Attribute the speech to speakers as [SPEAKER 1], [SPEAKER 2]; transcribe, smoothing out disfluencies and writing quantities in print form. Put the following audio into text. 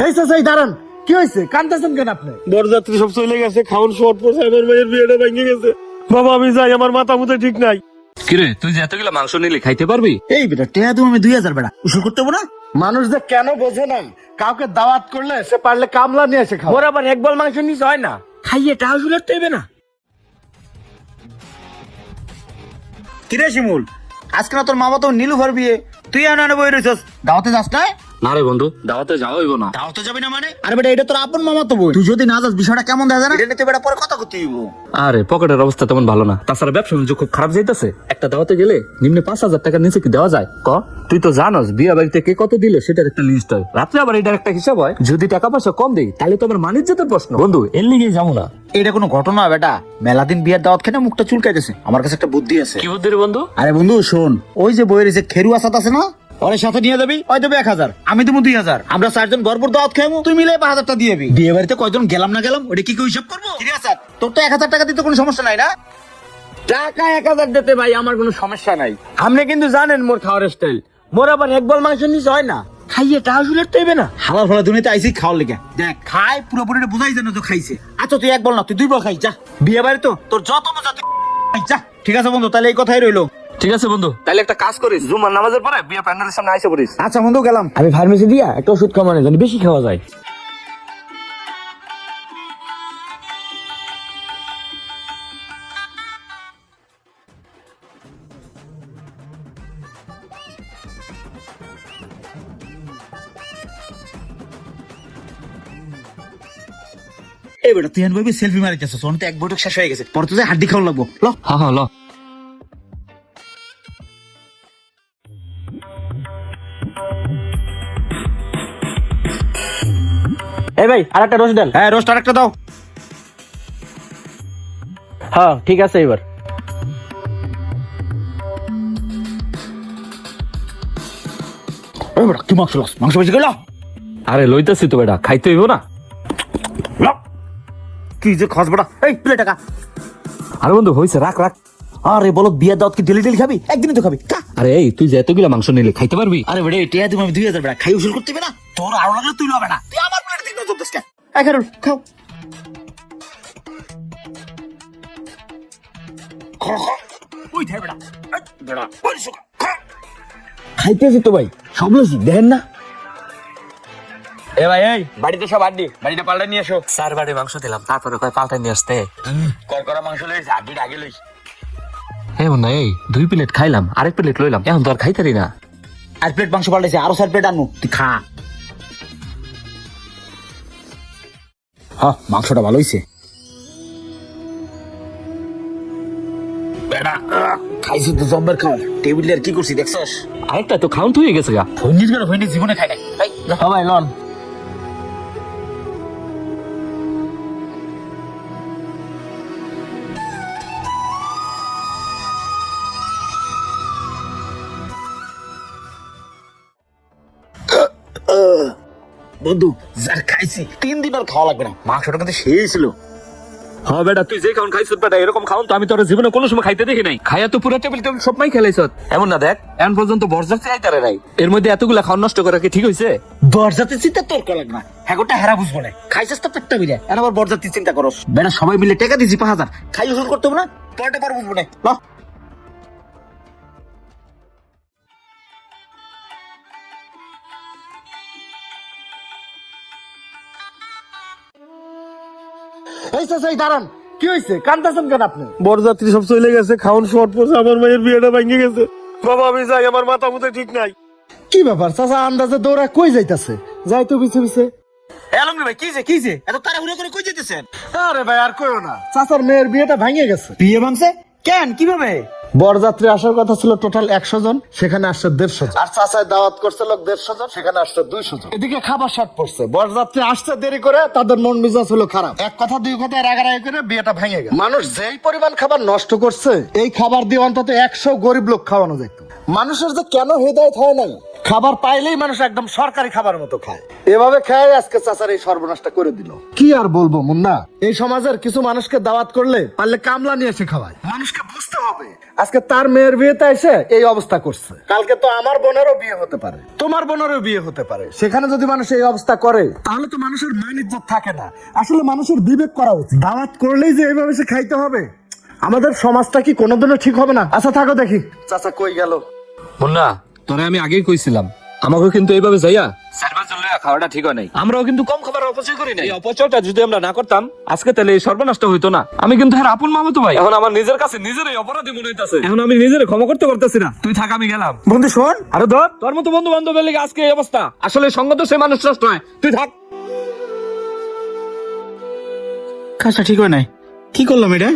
[SPEAKER 1] এই চাচা দাঁড়ান, কি হয়েছে? কান্দাছেন কেন আপনি?
[SPEAKER 2] বরযাত্রী সব চলে গেছে, খাওয়ান শর্ট পড়ছে, আমার মায়ের বিয়েটা ভেঙে গেছে। বাবা আমি যাই, আমার মাথা মুথে ঠিক নাই।
[SPEAKER 3] কিরে তুই যে এতগুলো মাংস নিলি খাইতে পারবি?
[SPEAKER 1] এই বেটা টেয়া তুমি আমি 2000 বেটা উসুল করতে হবো না? মানুষ যে কেন বোঝে না, কাউকে দাওয়াত করলে সে পারলে কামলা নিয়ে এসে খাও।
[SPEAKER 2] মোর আবার এক বল মাংস নিস হয় না, খাইয়ে টাকা শুলে দেবে না।
[SPEAKER 1] কিরে শিমুল, আজকে না তোর মামা তো নীলুফার বিয়ে, তুই আনা বই রয়েছিস, দাওয়াতে যাস না?
[SPEAKER 3] না রে বন্ধু, দাওয়াতে যাওয়া হইব না।
[SPEAKER 1] দাওয়াতে যাবি না মানে? আরে বেটা এটা তোর আপন মামা তো বই, তুই যদি না যাস বিষয়টা কেমন দেখা যায় না? এটা নিতে বেটা পরে কথা করতে হইব।
[SPEAKER 3] আরে পকেটের অবস্থা তেমন ভালো না, তাছাড়া ব্যবসা বাণিজ্য খুব খারাপ যাইতেছে। একটা দাওয়াতে গেলে নিম্নে 5000 টাকার নিচে কি দেওয়া যায় ক? তুই তো জানোস বিয়া বাড়িতে কে কত দিলে সেটার একটা লিস্ট হয়, রাত্রে আবার এটার একটা হিসাব হয়। যদি টাকা পয়সা কম দেই তাহলে তো আমার মানিজ্যতের প্রশ্ন। বন্ধু এর লিগে যাবো না।
[SPEAKER 1] এটা কোনো ঘটনা বেটা? মেলা দিন বিয়ের দাওয়াত খেয়ে মুখটা চুলকাইতেছে, আমার কাছে একটা বুদ্ধি আছে।
[SPEAKER 3] কি বুদ্ধি রে বন্ধু?
[SPEAKER 1] আরে বন্ধু শোন, ওই যে বইয়ের যে খেরু আসাদ আছে না, ওর সাথে নিয়ে যাবি, ওই দেবে 1000, আমি দেবো 2000, আমরা 4 জন ভরপুর দাওয়াত খাইবো, তুই মিলে 5000 টাকা দিয়েবি। বিয়ে বাড়িতে কয়জন গেলাম না গেলাম ওটা কি কেউ হিসাব করবো? ঠিক আছে, তোর তো 1000 টাকা দিতে কোনো সমস্যা নাই না?
[SPEAKER 2] টাকা 1000 দিতে ভাই আমার কোনো সমস্যা নাই। আপনি কিন্তু জানেন মোর খাওয়ার স্টাইল, মোর আবার এক বল মাংস নিস হয় না, খাইয়ে টাকা শুলে দেবে না।
[SPEAKER 1] হালাল ফালা দুনিয়াতে আইসি খাওয়ার লেগে, দেখ খায় পুরোপুরি বুঝাই জানো তো খাইছে। আচ্ছা তুই এক বল না, তুই 2 বল খাই যা, বিয়ে বাড়ি তো তোর যত মজা তুই খাই যা। ঠিক আছে বন্ধু, তাহলে এই কথাই রইলো।
[SPEAKER 3] ঠিক আছে বন্ধু, তাহলে একটা কাজ করিস, জুমার নামাজের পরে বিয়া প্যান্ডেলের সামনে আইসা পড়িস।
[SPEAKER 1] আচ্ছা বন্ধু গেলাম।
[SPEAKER 2] আমি ফার্মেসি দিয়া একটা ওষুধ খাওয়ানো জানি, বেশি খাওয়া যায়।
[SPEAKER 1] এই বেটা তুই ভাবি সেলফি মারি যাচ্ছ, তো এক বৈঠক শেষ হয়ে গেছে, পরে তো হাড্ডি খাওয়া লাগবো। ল
[SPEAKER 3] হ্যাঁ হ্যাঁ ল।
[SPEAKER 2] এই ভাই আর একটা রোজ দেন।
[SPEAKER 1] হ্যাঁ রোস্ট আরেকটা দাও।
[SPEAKER 2] হ্যাঁ ঠিক আছে এবার।
[SPEAKER 1] এই বেটা কি মাংস লাস, মাংস বেশি গেল।
[SPEAKER 3] আরে লইতেছি তো বেটা, খাইতে হইব না?
[SPEAKER 1] কি যে খস বেটা, এই প্লেট টাকা।
[SPEAKER 3] আরে বন্ধু হইছে, রাখ রাখ।
[SPEAKER 1] আরে বলো বিয়ের দাওয়াত কি ডেলি ডেলি খাবি? একদিনই তো খাবি।
[SPEAKER 3] আরে এই তুই যে এতগুলো মাংস নিলে খাইতে পারবি?
[SPEAKER 1] আরে বেটা টিয়া তুমি আমি 2000 বেটা খাই উসুল করতে হবে না? তোর আরো লাগলে তুই লবে না, তুই আমার প্লেট দিন নজর দোস্ত। এই খারুল খাও। ওই থাই বেটা, এই বেটা ওই সুকা খা।
[SPEAKER 2] খাইতেছি তো ভাই, সব লইছি দেখেন না। এ ভাই এই বাড়িতে সব আড্ডি, বাড়িটা পাল্টা নিয়ে এসো।
[SPEAKER 3] 4 বাড়ি মাংস দিলাম, তারপরে কয় পাল্টাই নিয়ে আসতে।
[SPEAKER 2] করকরা মাংস লইছি, আড্ডিটা আগে লইছি।
[SPEAKER 3] হ্যাঁ না, এই 2 প্লেট খাইলাম, আরেক প্লেট লইলাম, এখন তো আর খাইতারি না।
[SPEAKER 1] আর প্লেট মাংস পাল্টাইছে, আরো 4 প্লেট আনু, তুই খা। হ্যাঁ মাংসটা ভালো হইছে বেটা। খাইছি তো জম্বের খাওয়া, টেবিলে আর কি করছি দেখছস?
[SPEAKER 3] আরেকটা তো খাউন হয়ে গেছে গা।
[SPEAKER 1] ফন্ডিস করে ফন্ডিস জীবনে খাই নাই। এই
[SPEAKER 2] হ্যাঁ ভাই লন।
[SPEAKER 1] বন্ধু যা খাইছি 3 দিন আর খাওয়া লাগবে না, মাংসটা কিন্তু সেই ছিল।
[SPEAKER 3] হ্যাঁ বেটা, তুই যে খাউন খাইছিস বেটা, এরকম খাউন তো আমি তোর জীবনে কোনো সময় খাইতে দেখি নাই। খাইয়া তো পুরো টেবিল টেবিল সব মাই খেলাইছ। এমন না দেখ, এখন পর্যন্ত বরযাত্রী আইতারে নাই, এর মধ্যে এতগুলা খাওয়ান নষ্ট করা কি ঠিক হইছে?
[SPEAKER 1] বরজাতি চিন্তা তোর করা লাগবে না, হ্যাঁ গোটা হেরা বুঝবো না। খাইছিস তো পেটটা মিলে, এখন আবার বরজাতি চিন্তা করস। বেটা সবাই মিলে টাকা দিছি 5000, খাই উসুল করতে হবে না, পরে পর বুঝবো না। ল এই চাচা দাঁড়ান, কি হয়েছে? কান্দাছেন কেন আপনি?
[SPEAKER 2] বরযাত্রী সব চলে গেছে, খাওয়ান শর্ট পড়ছে, আমার মায়ের বিয়েটা ভেঙে গেছে। বাবা আমি যাই, আমার মাথা মুথে ঠিক নাই।
[SPEAKER 1] কি ব্যাপার চাচা আন্দাজে দৌড়া কই যাইতাছে? যাই তো পিছে পিছে। আলমগীর ভাই কিছে এত তাড়াহুড়ো করে কই যাইতেছেন?
[SPEAKER 2] আরে ভাই আর কইও না, চাচার মেয়ের বিয়েটা ভেঙে গেছে।
[SPEAKER 1] বিয়ে ভাঙছে কেন, কিভাবে?
[SPEAKER 2] বরযাত্রী আসার কথা ছিল টোটাল 100 জন, সেখানে আসছে 150 জন। আর চাচায় দাওয়াত করছে লোক 150 জন, সেখানে আসছে 200 জন। এদিকে খাবার শর্ট পড়ছে, বরযাত্রী আসতে দেরি করে তাদের মন মেজাজ হলো খারাপ। এক কথা দুই কথা রাগারাগি করে বিয়েটা ভেঙে গেল। মানুষ যেই পরিমাণ খাবার নষ্ট করছে, এই খাবার দিয়ে অন্তত 100 গরিব লোক খাওয়ানো যেত। মানুষের যে কেন হেদায়েত হয় না, খাবার পাইলেই মানুষ একদম সরকারি খাবার মতো খায়। এভাবে খেয়ে আজকে চাচার এই সর্বনাশটা করে দিল। কি আর বলবো মুন্না, এই সমাজের কিছু মানুষকে দাওয়াত করলে পারলে কামলা নিয়ে এসে খাওয়ায়। মানুষকে বুঝতে হবে আজকে তার মেয়ের বিয়েতে এসে এই অবস্থা করছে, কালকে তো আমার বোনেরও বিয়ে হতে পারে, তোমার বোনেরও বিয়ে হতে পারে। সেখানে যদি মানুষ এই অবস্থা করে তাহলে তো মানুষের মান ইজ্জত থাকে না। আসলে মানুষের বিবেক করা উচিত। দাওয়াত করলেই যে এইভাবে সে খাইতে হবে, আমাদের সমাজটা কি কোনোদিনও ঠিক হবে না। আচ্ছা থাকো দেখি চাচা কই গেল।
[SPEAKER 3] মুন্না, তোরে আমি আগেই কইছিলাম আমাকে কিন্তু এইভাবে যাইয়া চারবার চলে খাওয়াটা ঠিক হয় নাই। আমরাও কিন্তু কম খাবার অপচয় করি না। এই অপচয়টা যদি আমরা না করতাম আজকে তাহলে এই সর্বনাশটা হইতো না। আমি কিন্তু হ্যাঁ আপন মামাতো ভাই, এখন আমার নিজের কাছে নিজেরই অপরাধী মনে হইতাছে। এখন আমি নিজের ক্ষমা করতে পারতেছি না। তুই থাক, আমি গেলাম।
[SPEAKER 2] বন্ধু শোন,
[SPEAKER 3] আরে ধর, তোর মতো বন্ধু বান্ধবের লেগে আজকে এই অবস্থা। আসলে সঙ্গ তো সে মানুষ নষ্ট হয়। তুই থাক।
[SPEAKER 1] কাজটা ঠিক হয় নাই, কি করলাম এটা?